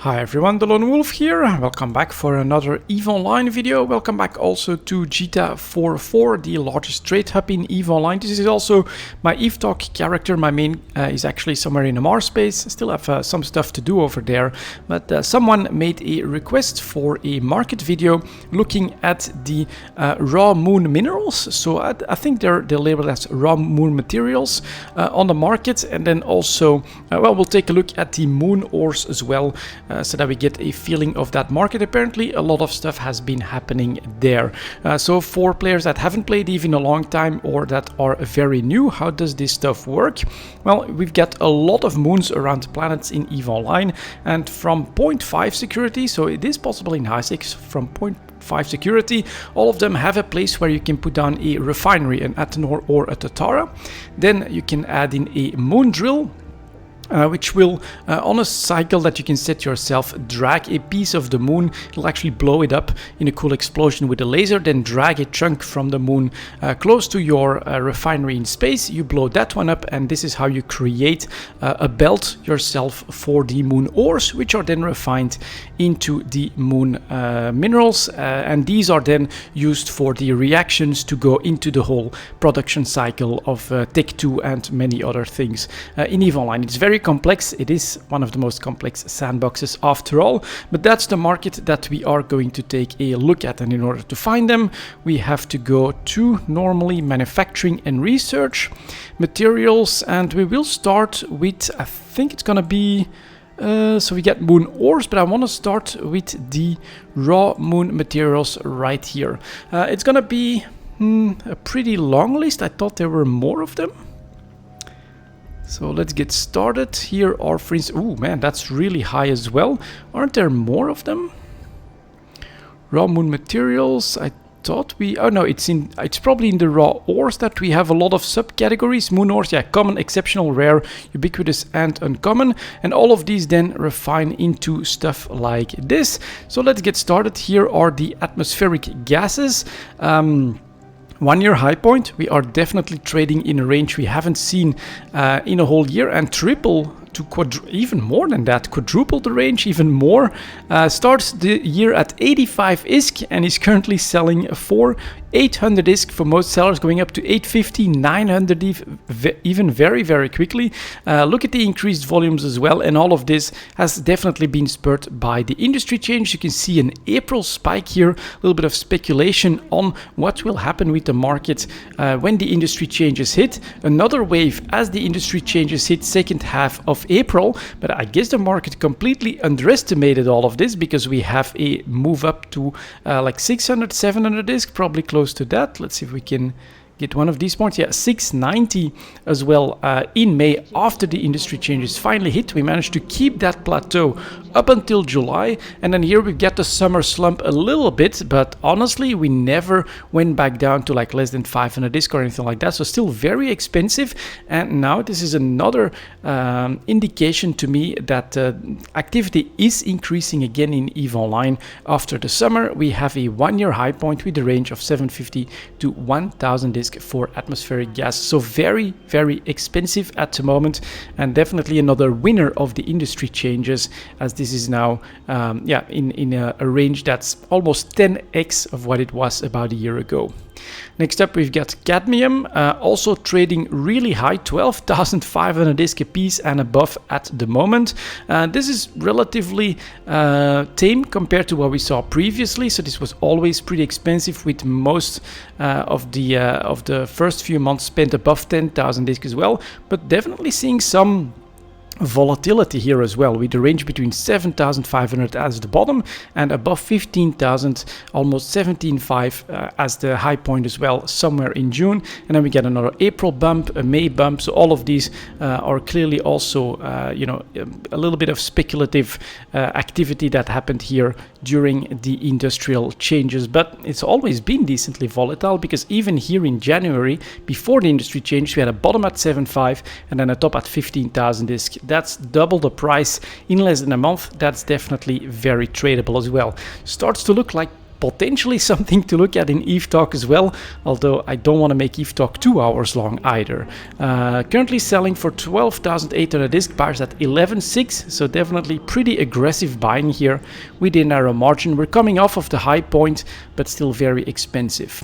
Hi everyone, delonewolf here. Welcome back for another EVE Online video. Welcome back also to Jita 44, the largest trade hub in EVE Online. This is also my EVE Talk character. My main is actually somewhere in a Mars base. I still have some stuff to do over there, but someone made a request for a market video looking at the raw moon minerals. So I think they're labeled as raw moon materials on the market, and then also, we'll take a look at the moon ores as well. So that we get a feeling of that market. Apparently a lot of stuff has been happening there. So for players that haven't played EVE in a long time or that are very new, how does this stuff work? Well, we've got a lot of moons around planets in EVE Online, and from 0.5 security, so it is possible in HISEX, from 0.5 security, all of them have a place where you can put down a refinery, an Athanor or a Tatara. Then you can add in a moon drill, which will, on a cycle that you can set yourself, drag a piece of the moon. It'll actually blow it up in a cool explosion with a laser, then drag a chunk from the moon close to your refinery in space. You blow that one up, and this is how you create a belt yourself for the moon ores, which are then refined into the moon minerals, and these are then used for the reactions to go into the whole production cycle of Tech 2 and many other things in EVE Online. It's very complex. It is one of the most complex sandboxes after all, but that's the market that we are going to take a look at, and in order to find them we have to go to normally manufacturing and research, materials, and we will start with, I think it's gonna be so we get moon ores, but I want to start with the raw moon materials right here. It's gonna be a pretty long list. I thought there were more of them. So let's get started. Here are, for instance, oh man, that's really high as well. Aren't there more of them? Raw moon materials, I thought we, oh no, it's probably in the raw ores that we have a lot of subcategories. Moon ores, yeah, common, exceptional, rare, ubiquitous, and uncommon. And all of these then refine into stuff like this. So let's get started. Here are the atmospheric gases. 1 year high point. We are definitely trading in a range we haven't seen in a whole year, and triple to even more than that, quadruple the range, even more. Starts the year at 85 ISK and is currently selling for 800 ISK for most sellers, going up to 850, 900 even very quickly. Look at the increased volumes as well, and all of this has definitely been spurred by the industry change. You can see an April spike here, a little bit of speculation on what will happen with the market when the industry changes hit. Another wave as the industry changes hit second half of April, but I guess the market completely underestimated all of this, because we have a move up to like 600, 700 ISK, probably close to that. Let's see if we can get one of these points. Yeah, 690 as well in May, after the industry changes finally hit. We managed to keep that plateau up until July, and then here we get the summer slump a little bit, but honestly we never went back down to like less than 500 ISK or anything like that, so still very expensive. And now this is another indication to me that activity is increasing again in EVE Online. After the summer we have a 1 year high point with a range of 750 to 1000 ISK for atmospheric gas, so very expensive at the moment, and definitely another winner of the industry changes, as this is now in a range that's almost 10x of what it was about a year ago. Next up we've got cadmium, also trading really high, 12,500 ISK a piece and above at the moment. This is relatively tame compared to what we saw previously, so this was always pretty expensive, with most of the first few months spent above 10,000 ISK as well, but definitely seeing some volatility here as well, with the range between 7,500 as the bottom and above 15,000, almost 17.5 as the high point as well, somewhere in June. And then we get another April bump, a May bump. So all of these are clearly also a little bit of speculative activity that happened here during the industrial changes, but it's always been decently volatile, because even here in January, before the industry change, we had a bottom at 7.5 and then a top at 15,000 ISK. That's double the price in less than a month. That's definitely very tradable as well. Starts to look like potentially something to look at in Eve Talk as well, although I don't want to make Eve Talk 2 hours long either. Currently selling for 12,800 disc, buyers at 11.6, so definitely pretty aggressive buying here within narrow margin. We're coming off of the high point, but still very expensive.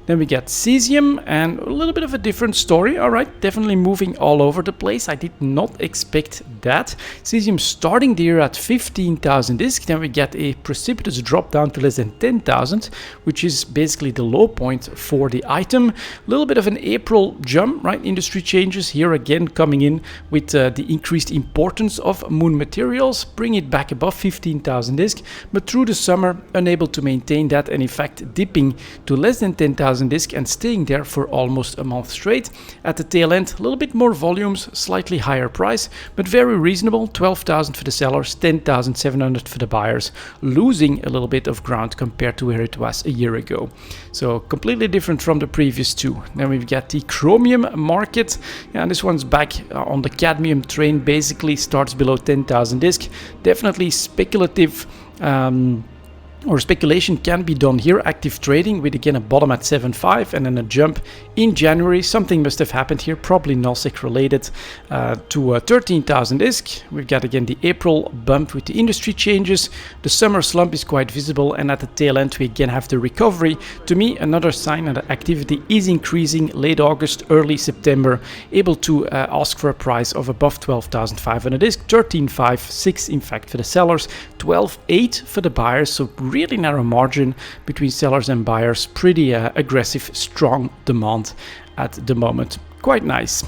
Then we get cesium, and a little bit of a different story. All right, definitely moving all over the place. I did not expect that. Cesium starting the year at 15,000 disc, then we get a precipitous drop down to less than 10,000, which is basically the low point for the item. A little bit of an April jump, right? Industry changes here again coming in with the increased importance of moon materials, bring it back above 15,000 disc, but through the summer unable to maintain that, and in fact dipping to less than 10,000 disc and staying there for almost a month straight. At the tail end, a little bit more volumes, slightly higher price, but very reasonable. 12,000 for the sellers, 10,700 for the buyers, losing a little bit of ground compared to where it was a year ago. So completely different from the previous two. Then we've got the chromium market, and this one's back on the cadmium train, basically starts below 10,000 disc. Definitely speculative or speculation can be done here. Active trading with again a bottom at 7.5 and then a jump in January. Something must have happened here, probably nullsec related, to 13,000 disc. We've got again the April bump with the industry changes. The summer slump is quite visible, and at the tail end we again have the recovery. To me, another sign that activity is increasing late August, early September, able to ask for a price of above 12,500 disc. 13.56 in fact for the sellers, 12.8 for the buyers. So really narrow margin between sellers and buyers. Pretty aggressive, strong demand at the moment. Quite nice.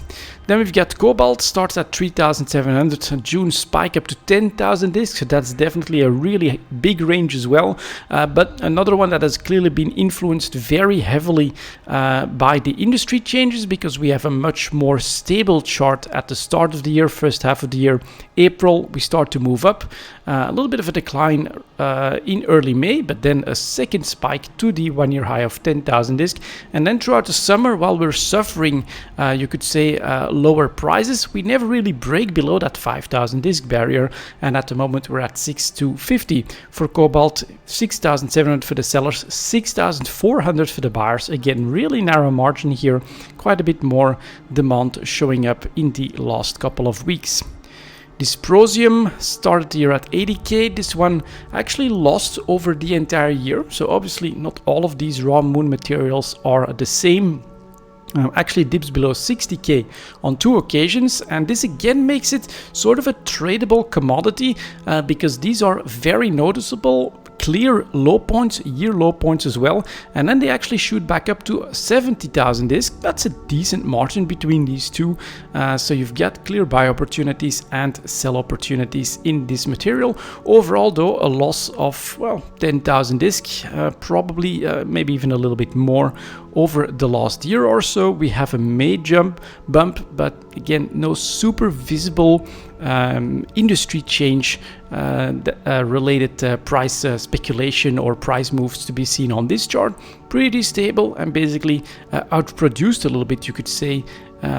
Then we've got cobalt, starts at 3,700, June spike up to 10,000 discs, so that's definitely a really big range as well. But another one that has clearly been influenced very heavily by the industry changes, because we have a much more stable chart at the start of the year, first half of the year. April, we start to move up. A little bit of a decline in early May, but then a second spike to the one-year high of 10,000 disc. And then throughout the summer, while we're suffering, you could say, lower prices, we never really break below that 5,000 disc barrier, and at the moment we're at 6,250 for cobalt, 6,700 for the sellers, 6,400 for the buyers. Again, really narrow margin here, quite a bit more demand showing up in the last couple of weeks. Dysprosium started the year at 80k. This one actually lost over the entire year, so obviously not all of these raw moon materials are the same. Actually dips below 60k on 2 occasions, and this again makes it sort of a tradable commodity, because these are very noticeable, clear low points, year low points as well, and then they actually shoot back up to 70,000 disc. That's a decent margin between these two, so you've got clear buy opportunities and sell opportunities in this material. Overall though, a loss of, well, 10,000 disc, probably maybe even a little bit more over the last year or so. We have a May bump, but again, no super visible industry change related price speculation or price moves to be seen on this chart. Pretty stable and basically outproduced a little bit, you could say.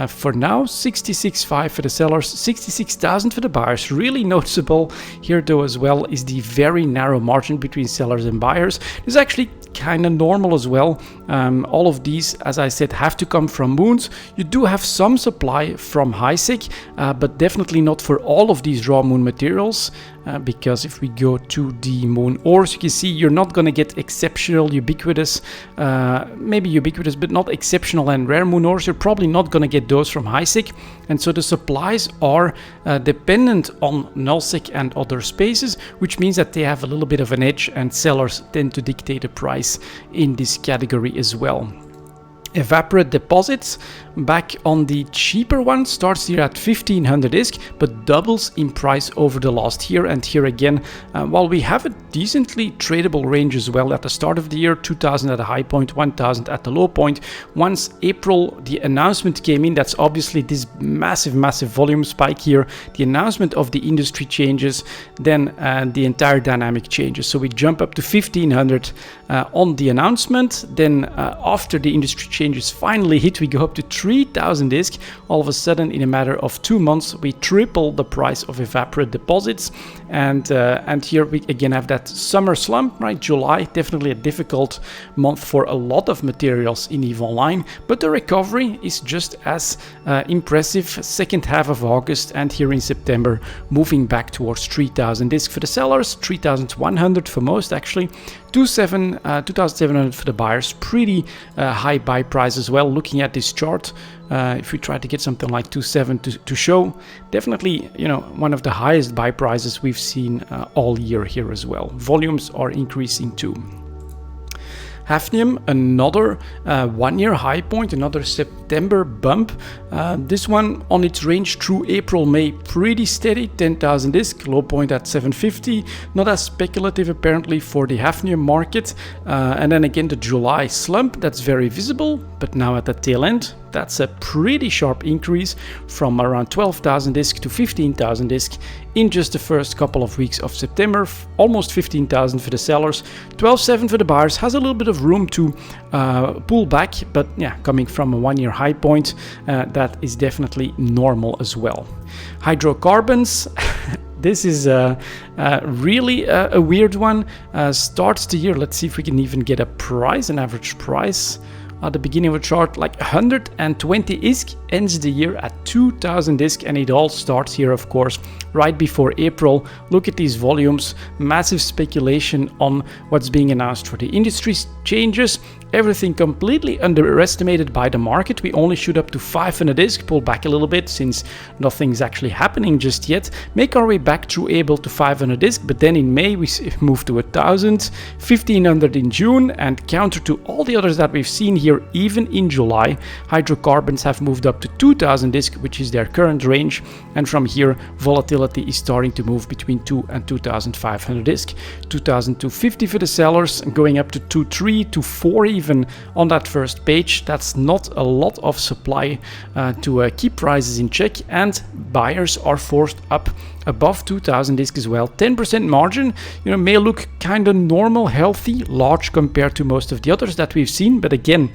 For now, 66.5 for the sellers, 66,000 for the buyers. Really noticeable here though as well is the very narrow margin between sellers and buyers. This is actually kind of normal as well. All of these, as I said, have to come from moons. You do have some supply from HiSec, but definitely not for all of these raw moon materials. Because if we go to the moon ores, you can see you're not going to get exceptional, ubiquitous, maybe ubiquitous, but not exceptional and rare moon ores. You're probably not going to get those from HiSec. And so the supplies are dependent on nullsec and other spaces, which means that they have a little bit of an edge, and sellers tend to dictate a price in this category as well. Evaporate deposits, back on the cheaper one, starts here at 1,500 disc, but doubles in price over the last year. And here again, while we have a decently tradable range as well at the start of the year, 2,000 at a high point, 1,000 at the low point. Once April, the announcement came in, that's obviously this massive volume spike here, the announcement of the industry changes, then the entire dynamic changes. So we jump up to 1,500 on the announcement. Then after the industry changes finally hit, we go up to 3,000 disk. All of a sudden, in a matter of 2 months, we triple the price of evaporate deposits. And here we again have that summer slump, right? July, definitely a difficult month for a lot of materials in EVE Online, but the recovery is just as impressive. Second half of August and here in September, moving back towards 3,000 disk for the sellers, 3,100 for most actually, 2,700 for the buyers. Pretty high buy price as well. Looking at this chart, if we try to get something like 2,700 to show, definitely, you know, one of the highest buy prices we've seen all year here as well. Volumes are increasing too. Hafnium, another 1 year high point, another September bump. This one on its range through April, May, pretty steady, 10,000 disk, low point at 750. Not as speculative apparently for the Hafnium market. And then again the July slump, that's very visible, but now at the tail end, that's a pretty sharp increase from around 12,000 disk to 15,000 disk in just the first couple of weeks of September. Almost 15,000 for the sellers, 12,700 for the buyers. Has a little bit of room to pull back, but yeah, coming from a 1 year high point, that is definitely normal as well. Hydrocarbons. This is really a weird one. Starts the year, let's see if we can even get a price, an average price. At the beginning of the chart, like 120 ISK, ends the year at 2,000 ISK, and it all starts here, of course, right before April. Look at these volumes, massive speculation on what's being announced for the industry changes. Everything completely underestimated by the market. We only shoot up to 500 ISK, pull back a little bit since nothing's actually happening just yet. Make our way back through April to 500 ISK, but then in May we move to 1,000, 1,500 in June, and counter to all the others that we've seen here, even in July, hydrocarbons have moved up to 2,000 ISK, which is their current range, and from here volatility is starting to move between 2 and 2,500 ISK. 2,250 for the sellers, and going up to 2,3 to 4 even on that first page. That's not a lot of supply to keep prices in check, and buyers are forced up above 2,000 ISK as well. 10% margin, you know, may look kind of normal, healthy, large compared to most of the others that we've seen, but again,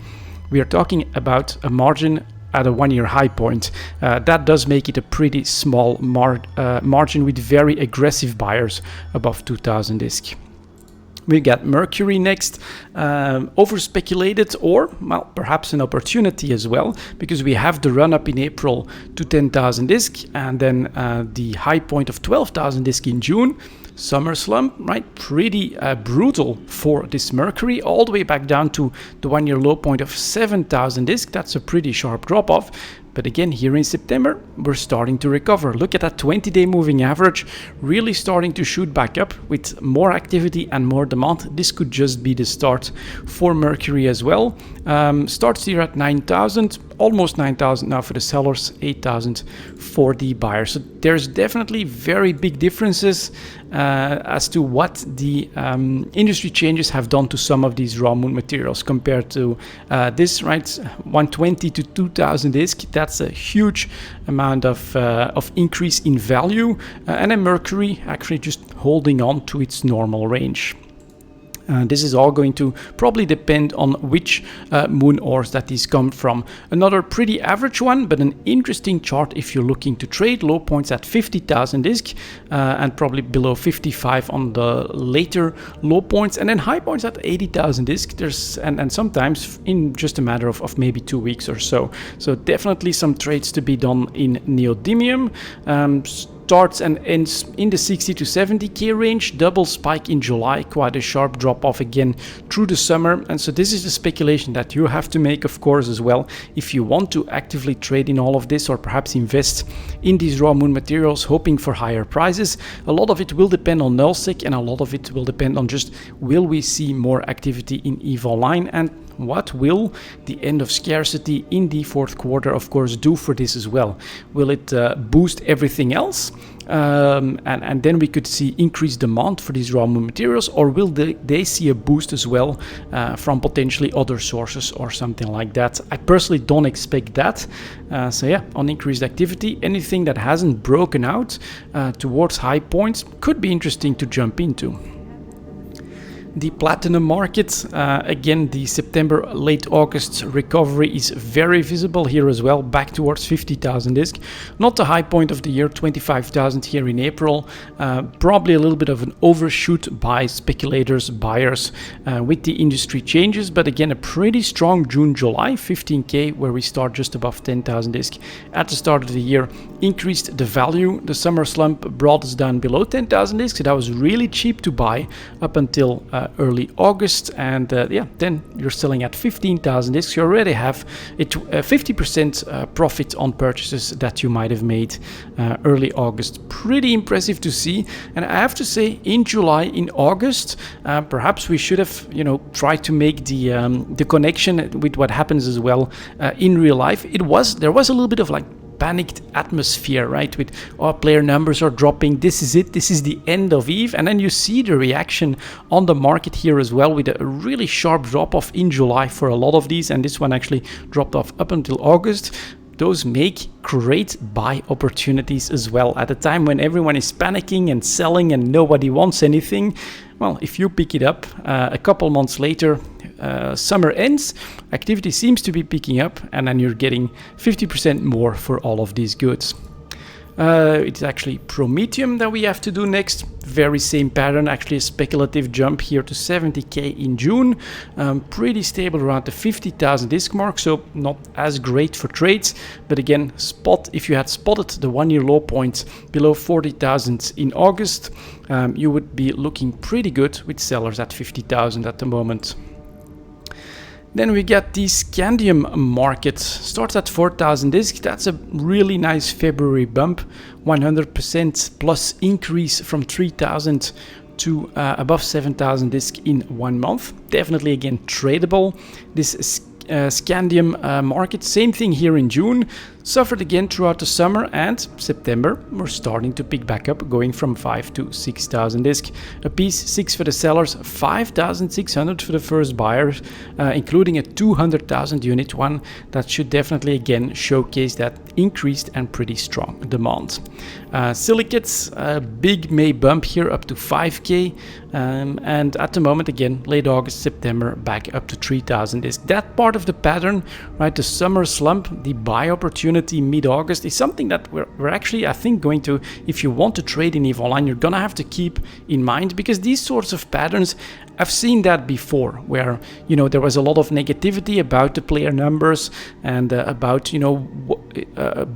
we are talking about a margin at a 1 year high point. That does make it a pretty small margin with very aggressive buyers above 2,000 ISK. We got Mercury next, over speculated, or well, perhaps an opportunity as well, because we have the run up in April to 10,000 ISK, and then the high point of 12,000 ISK in June. Summer slump, right? Pretty brutal for this Mercury, all the way back down to the 1 year low point of 7,000 ISK. That's a pretty sharp drop off. But again, here in September, we're starting to recover. Look at that 20-day moving average, really starting to shoot back up with more activity and more demand. This could just be the start for Mercury as well. Starts here at 9,000, almost 9,000 now for the sellers, 8,000 for the buyers. So there's definitely very big differences as to what the industry changes have done to some of these raw moon materials compared to this, right? 120 to 2,000 ISK. That's a huge amount of increase in value, and then Mercury actually just holding on to its normal range. This is all going to probably depend on which moon ores that these come from. Another pretty average one, but an interesting chart if you're looking to trade. Low points at 50,000 ISK and probably below 55 on the later low points, and then high points at 80,000 ISK. There's and sometimes in just a matter of maybe 2 weeks or so. So definitely some trades to be done in neodymium. Starts and ends in the 60 to 70k range, double spike in July, quite a sharp drop off again through the summer. And so this is the speculation that you have to make, of course, as well, if you want to actively trade in all of this, or perhaps invest in these raw moon materials hoping for higher prices. A lot of it will depend on nullsec, and a lot of it will depend on just, will we see more activity in EVE Online, and what will the end of scarcity in the fourth quarter, of course, do for this as well? Will it boost everything else? And then we could see increased demand for these raw materials, or will they see a boost as well from potentially other sources or something like that? I personally don't expect that. So yeah, on increased activity, anything that hasn't broken out towards high points could be interesting to jump into. The platinum market, again, the September, late August recovery is very visible here as well, back towards 50,000 disc. Not the high point of the year, 25,000 here in April. Probably a little bit of an overshoot by speculators, buyers with the industry changes, but again, a pretty strong June, July, 15K, where we start just above 10,000 disc at the start of the year, increased the value. The summer slump brought us down below 10,000 disc, so that was really cheap to buy up until early August, and yeah, then you're selling at 15,000 discs. You already have a 50% profit on purchases that you might have made early August. Pretty impressive to see. And I have to say, in July, in August, perhaps we should have, you know, tried to make the connection with what happens as well in real life. There was a little bit of like panicked atmosphere, right? With player numbers are dropping. This is it. This is the end of Eve. And then you see the reaction on the market here as well, with a really sharp drop off in July for a lot of these. And this one actually dropped off up until August. Those make great buy opportunities as well at a time when everyone is panicking and selling and nobody wants anything. Well, if you pick it up a couple months later, summer ends, activity seems to be picking up, and then you're getting 50% more for all of these goods. It's actually promium that we have to do next. Very same pattern, actually a speculative jump here to 70K in June. Pretty stable around the 50,000 disc mark, so not as great for trades. But again, if you had spotted the 1 year low point below 40,000 in August, you would be looking pretty good with sellers at 50,000 at the moment. Then we get the Scandium market, starts at 4,000 disc. That's a really nice February bump, 100% plus increase from 3,000 to above 7,000 disc in 1 month. Definitely again tradable. This Scandium market, same thing here in June, suffered again throughout the summer, and September we're starting to pick back up, going from 5 to 6,000 disc a piece. 6 for the sellers, 5,600 for the first buyers, including a 200,000 unit one. That should definitely again showcase that increased and pretty strong demand. Silicates, a big May bump here up to 5K, and at the moment again late August, September back up to 3,000 disc. That part of the pattern, right, the summer slump, the buy opportunity mid-August, is something that we're actually, I think, going to, if you want to trade in EVE Online, you're gonna have to keep in mind, because these sorts of patterns, I've seen that before, where, you know, there was a lot of negativity about the player numbers and about, you know,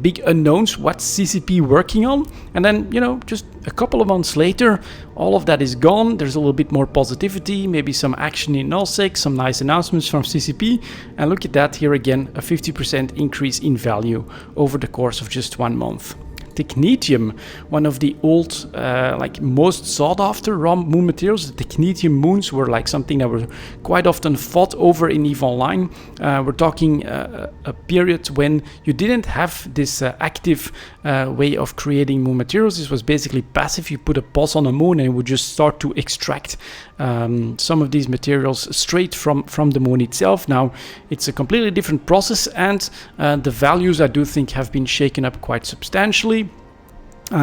big unknowns, what's CCP working on, and then, you know, just a couple of months later, all of that is gone. There's a little bit more positivity, maybe some action in nullsec, some nice announcements from CCP, and look at that here again, a 50% increase in value over the course of just 1 month. Technetium, one of the old, like most sought after raw moon materials. The Technetium moons were like something that were quite often fought over in EVE Online. We're talking a period when you didn't have this active way of creating moon materials. This was basically passive. You put a pulse on a moon and it would just start to extract some of these materials straight from the moon itself. Now it's a completely different process, and the values, I do think, have been shaken up quite substantially.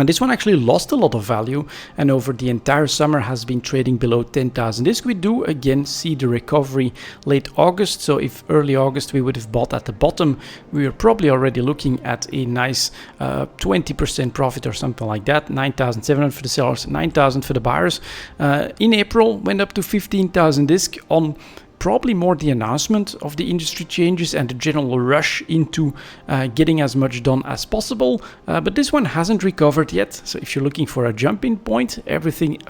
This one actually lost a lot of value, and over the entire summer has been trading below 10,000 disc. We do again see the recovery late August, so if early August we would have bought at the bottom, we are probably already looking at a nice 20% profit or something like that. 9,700 for the sellers, 9,000 for the buyers. In April went up to 15,000 disc on probably more the announcement of the industry changes and the general rush into getting as much done as possible, but this one hasn't recovered yet. So if you're looking for a jump-in point,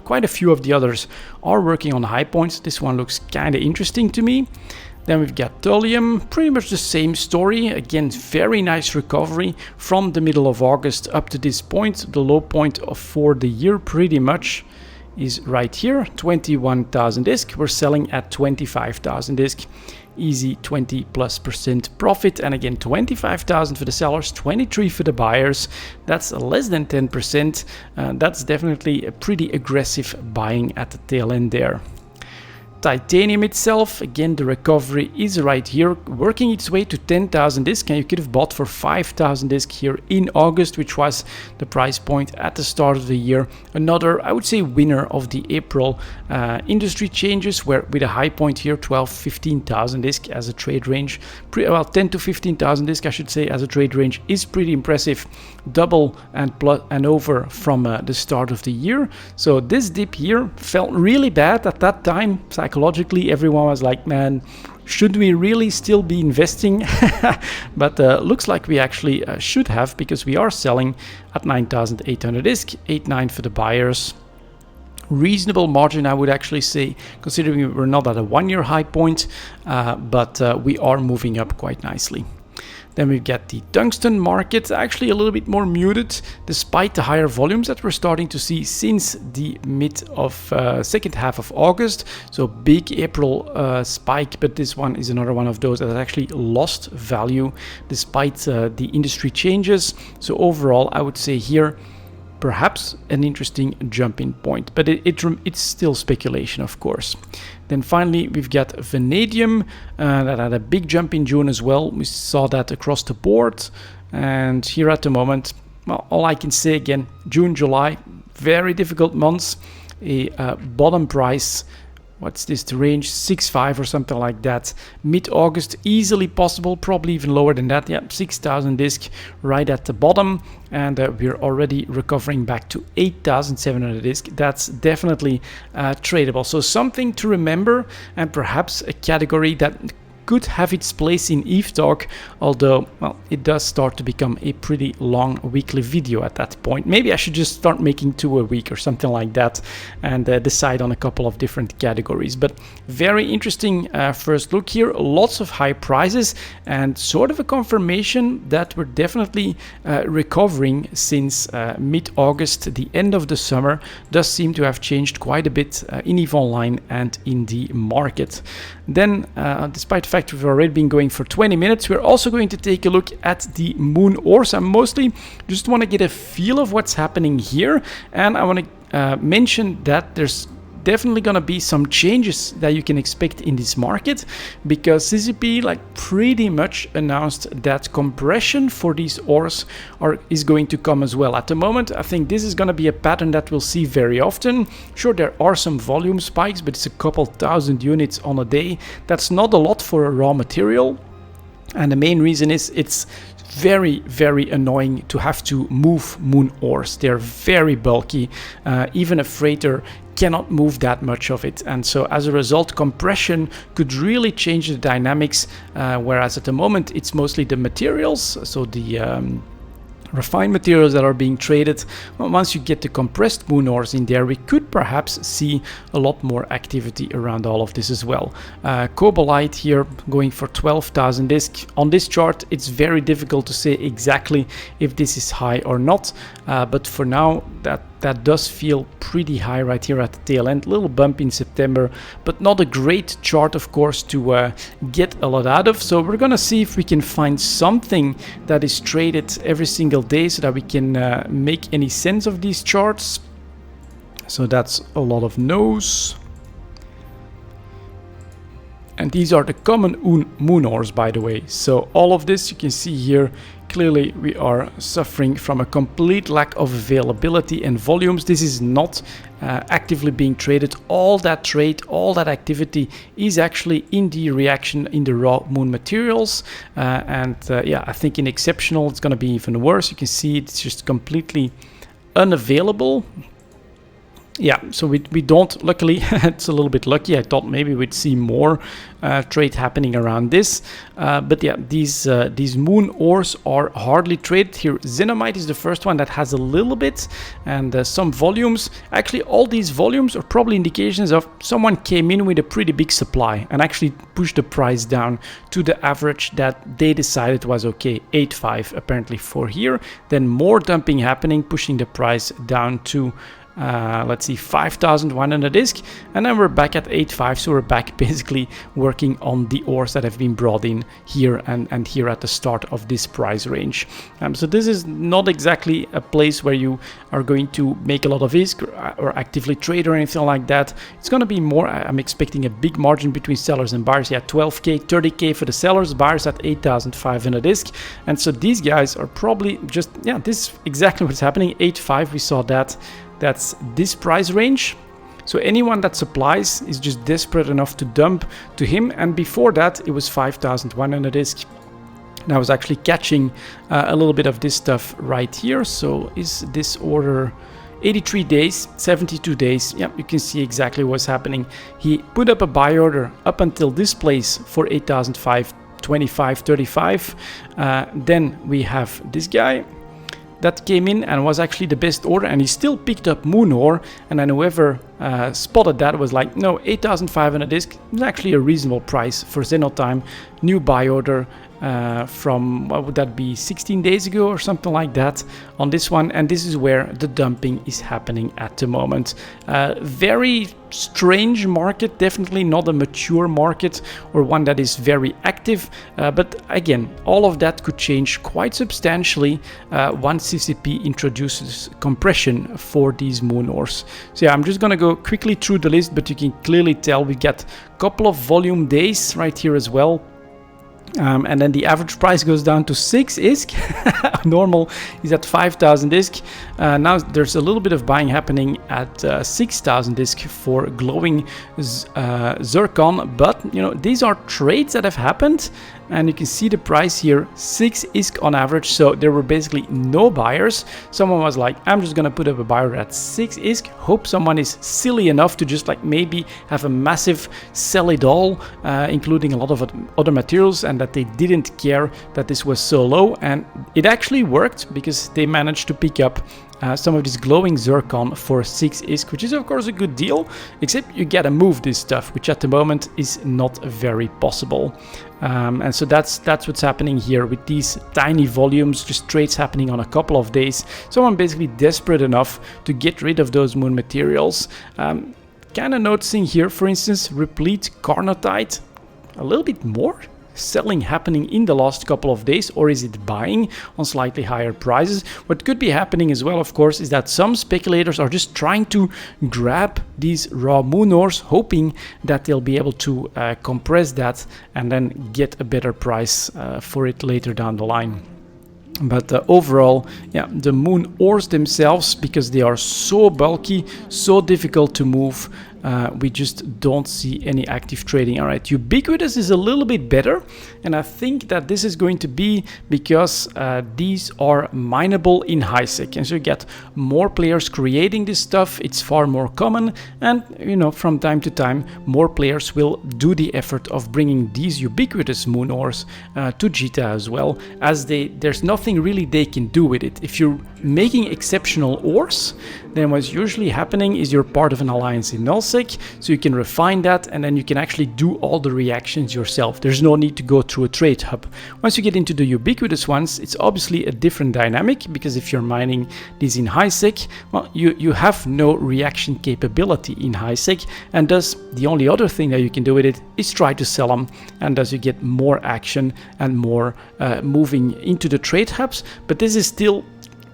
quite a few of the others are working on high points. This one looks kind of interesting to me. Then we've got thalium, pretty much the same story. Again, very nice recovery from the middle of August up to this point. The low point for the year pretty much is right here, 21,000 disc. We're selling at 25,000 disc. Easy 20+% profit, and again 25,000 for the sellers, 23 for the buyers. That's less than 10%. That's definitely a pretty aggressive buying at the tail end there. Titanium itself, again, the recovery is right here, working its way to 10,000 disk, and you could have bought for 5,000 disk here in August, which was the price point at the start of the year. Another, I would say, winner of the April industry changes, where with a high point here, 15,000 disk as a trade range. Well, 10 to 15,000 disk, I should say, as a trade range is pretty impressive. Double and plus and over from the start of the year. So this dip here felt really bad at that time. Psychologically, everyone was like, man, should we really still be investing? But looks like we actually should have, because we are selling at 9,800 disk, 8.9 for the buyers. Reasonable margin, I would actually say, considering we're not at a one-year high point, but we are moving up quite nicely. Then we get the tungsten market, actually a little bit more muted, despite the higher volumes that we're starting to see since the mid of second half of August. So big April spike, but this one is another one of those that actually lost value despite the industry changes. So overall, I would say here, perhaps an interesting jumping point, but it's still speculation, of course. Then finally, we've got vanadium that had a big jump in June as well. We saw that across the board, and here at the moment, well, all I can say again, June, July, very difficult months. A bottom price, what's this, the range 6.5 or something like that. Mid-August, easily possible, probably even lower than that. Yeah, 6,000 disk right at the bottom, and we're already recovering back to 8,700 disk. That's definitely tradable. So something to remember, and perhaps a category that could have its place in Eve Talk, although, well, it does start to become a pretty long weekly video at that point. Maybe I should just start making 2 a week or something like that, and decide on a couple of different categories. But very interesting first look here. Lots of high prices, and sort of a confirmation that we're definitely recovering since mid-August. The end of the summer does seem to have changed quite a bit in EVE Online and in the market. Then, despite the fact we've already been going for 20 minutes, we're also going to take a look at the moon ores. I mostly just want to get a feel of what's happening here, and I want to mention that there's definitely going to be some changes that you can expect in this market, because CCP pretty much announced that compression for these ores is going to come as well. At the moment, I think this is going to be a pattern that we'll see very often. Sure, there are some volume spikes, but it's a couple thousand units on a day. That's not a lot for a raw material, and the main reason is it's very, very annoying to have to move moon ores. They're very bulky. Even a freighter cannot move that much of it, and so as a result, compression could really change the dynamics, whereas at the moment it's mostly the materials, so the refined materials that are being traded. Well, once you get the compressed moon ores in there, we could perhaps see a lot more activity around all of this as well. Cobalt here going for 12,000 disk. On this chart, it's very difficult to say exactly if this is high or not, but for now that does feel pretty high right here at the tail end. Little bump in September, but not a great chart, of course, to get a lot out of. So we're gonna see if we can find something that is traded every single day so that we can make any sense of these charts. So that's a lot of no's. And these are the common moon ores, by the way. So all of this you can see here. Clearly, we are suffering from a complete lack of availability and volumes. This is not actively being traded. All that trade, all that activity is actually in the reaction in the raw moon materials. Yeah, I think in exceptional, it's going to be even worse. You can see it's just completely unavailable. Yeah, so we don't, luckily, it's a little bit lucky. I thought maybe we'd see more trade happening around this. But yeah, these moon ores are hardly traded. Here, xenomite is the first one that has a little bit, and some volumes. Actually, all these volumes are probably indications of someone came in with a pretty big supply and actually pushed the price down to the average that they decided was okay, 8.5 apparently for here. Then more dumping happening, pushing the price down to let's see, 5,100 disk, and then we're back at 8.5, so we're back basically working on the ores that have been brought in here and here at the start of this price range. So this is not exactly a place where you are going to make a lot of risk or actively trade or anything like that. It's going to be more, I'm expecting a big margin between sellers and buyers. Yeah, 12k, 30k for the sellers, buyers at 8,500 disk. And so these guys are probably just, yeah, this is exactly what's happening. 8.5, we saw that. That's this price range. So anyone that supplies is just desperate enough to dump to him. And before that, it was 5,100 disk. And I was actually catching a little bit of this stuff right here. So is this order 83 days, 72 days? Yeah, you can see exactly what's happening. He put up a buy order up until this place for 8,525, 35. Then we have this guy that came in and was actually the best order, and he still picked up moon ore, and then whoever spotted that was like, no, 8,500 disk is actually a reasonable price for Xenotime. New buy order from, what would that be, 16 days ago or something like that on this one, and this is where the dumping is happening at the moment. Very strange market, definitely not a mature market or one that is very active, but again, all of that could change quite substantially once CCP introduces compression for these moon ores. So yeah, I'm just gonna go quickly through the list, but you can clearly tell we get a couple of volume days right here as well. And then the average price goes down to 6 ISK. Normal is at 5,000 ISK. Now there's a little bit of buying happening at 6,000 ISK for glowing zircon, but you know, these are trades that have happened, and you can see the price here, 6 ISK on average. So there were basically no buyers. Someone was like, I'm just gonna put up a buyer at 6 ISK, hope someone is silly enough to just like maybe have a massive sell it all, including a lot of other materials, and that they didn't care that this was so low. And it actually worked, because they managed to pick up some of this glowing zircon for 6 ISK, which is of course a good deal, except you gotta move this stuff, which at the moment is not very possible. And so that's what's happening here with these tiny volumes, just trades happening on a couple of days. Someone basically desperate enough to get rid of those moon materials. Kind of noticing here, for instance, replete carnotite, a little bit more selling happening in the last couple of days, or is it buying on slightly higher prices? What could be happening as well, of course, is that some speculators are just trying to grab these raw moon ores, hoping that they'll be able to compress that and then get a better price for it later down the line. But overall, yeah, the moon ores themselves, because they are so bulky, so difficult to move, we just don't see any active trading. All right, ubiquitous is a little bit better, and I think that this is going to be because these are mineable in HiSec, and so you get more players creating this stuff. It's far more common, and you know, from time to time, more players will do the effort of bringing these ubiquitous moon ores to JITA as well, as there's nothing really they can do with it. If you're making exceptional ores, then what's usually happening is you're part of an alliance in nullsec, so you can refine that, and then you can actually do all the reactions yourself. There's no need to go through a trade hub. Once you get into the ubiquitous ones, it's obviously a different dynamic, because if you're mining these in HiSec, well, you have no reaction capability in HiSec, and thus the only other thing that you can do with it is try to sell them, and thus you get more action and more moving into the trade hubs. But this is still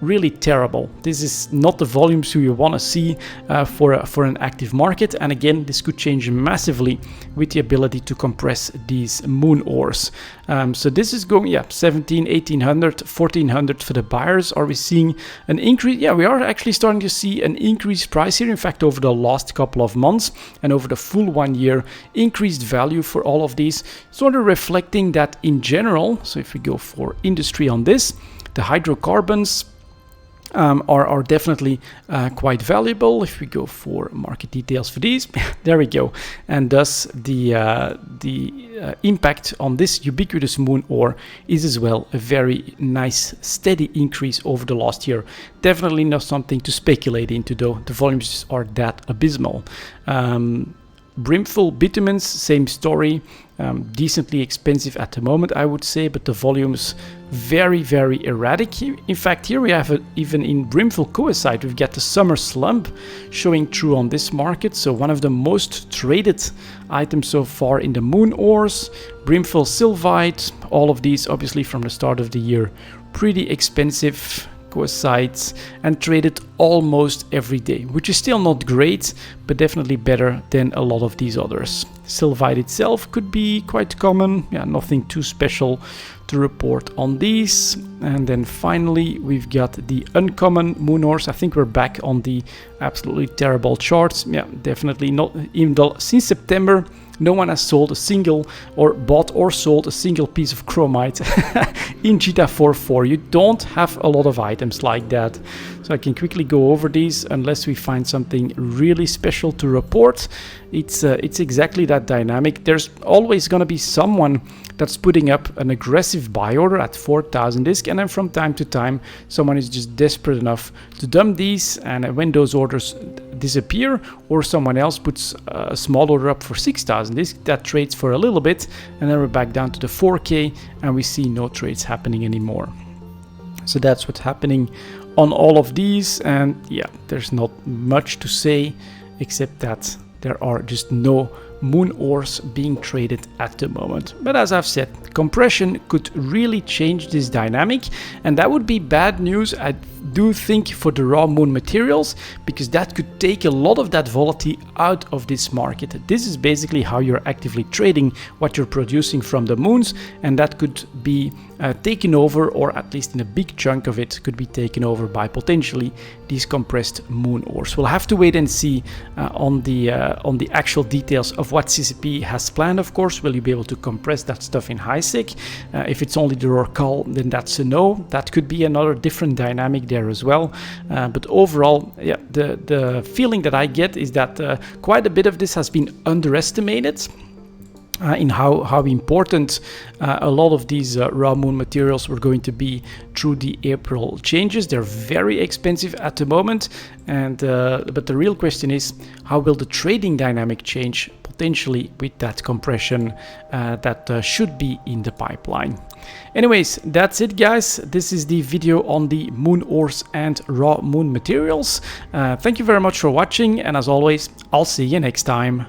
really terrible. This is not the volumes you want to see for an active market, and again, this could change massively with the ability to compress these moon ores. So this is going, yeah, 17, 1800, 1400 for the buyers. Are we seeing an increase? Yeah, we are actually starting to see an increased price here. In fact, over the last couple of months and over the full 1 year, increased value for all of these, sort of reflecting that in general. So if we go for industry on this, the hydrocarbons are definitely quite valuable. If we go for market details for these, there we go. And thus the impact on this ubiquitous moon ore is as well a very nice steady increase over the last year. Definitely not something to speculate into, though the volumes are that abysmal. Brimful bitumens, same story. Decently expensive at the moment, I would say, but the volume's very, very erratic. In fact, here we have even in Brimful coesite, we've got the summer slump showing through on this market. So one of the most traded items so far in the moon ores. Brimful sylvite, all of these obviously from the start of the year, pretty expensive coesites, and traded almost every day, which is still not great, but definitely better than a lot of these others. Sylvite itself could be quite common, yeah, nothing too special to report on these. And then finally we've got the uncommon moon ores. I think we're back on the absolutely terrible charts. Yeah, definitely not, even though since September no one has sold a single or bought or sold a single piece of chromite in GTA 4.4. You don't have a lot of items like that. So I can quickly go over these unless we find something really special to report. It's exactly that dynamic. There's always going to be someone that's putting up an aggressive buy order at 4,000 disk, and then from time to time someone is just desperate enough to dump these, and when those orders disappear or someone else puts a small order up for 6,000 disk, that trades for a little bit, and then we're back down to the 4K and we see no trades happening anymore. So that's what's happening on all of these, and yeah, there's not much to say except that there are just no moon ores being traded at the moment. But as I've said, compression could really change this dynamic, and that would be bad news, I do think, for the raw moon materials, because that could take a lot of that volatility out of this market. This is basically how you're actively trading what you're producing from the moons, and that could be taken over, or at least in a big chunk of it could be taken over by potentially these compressed moon ores. We'll have to wait and see on the actual details of what CCP has planned. Of course, will you be able to compress that stuff in HiSec? If it's only the raw coal, then that's a no. That could be another different dynamic there as well. But overall, yeah, the feeling that I get is that quite a bit of this has been underestimated. In how important a lot of these raw moon materials were going to be through the April changes. They're very expensive at the moment, and but the real question is, how will the trading dynamic change potentially with that compression that should be in the pipeline. Anyways, that's it guys. This is the video on the moon ores and raw moon materials. Thank you very much for watching, and as always, I'll see you next time.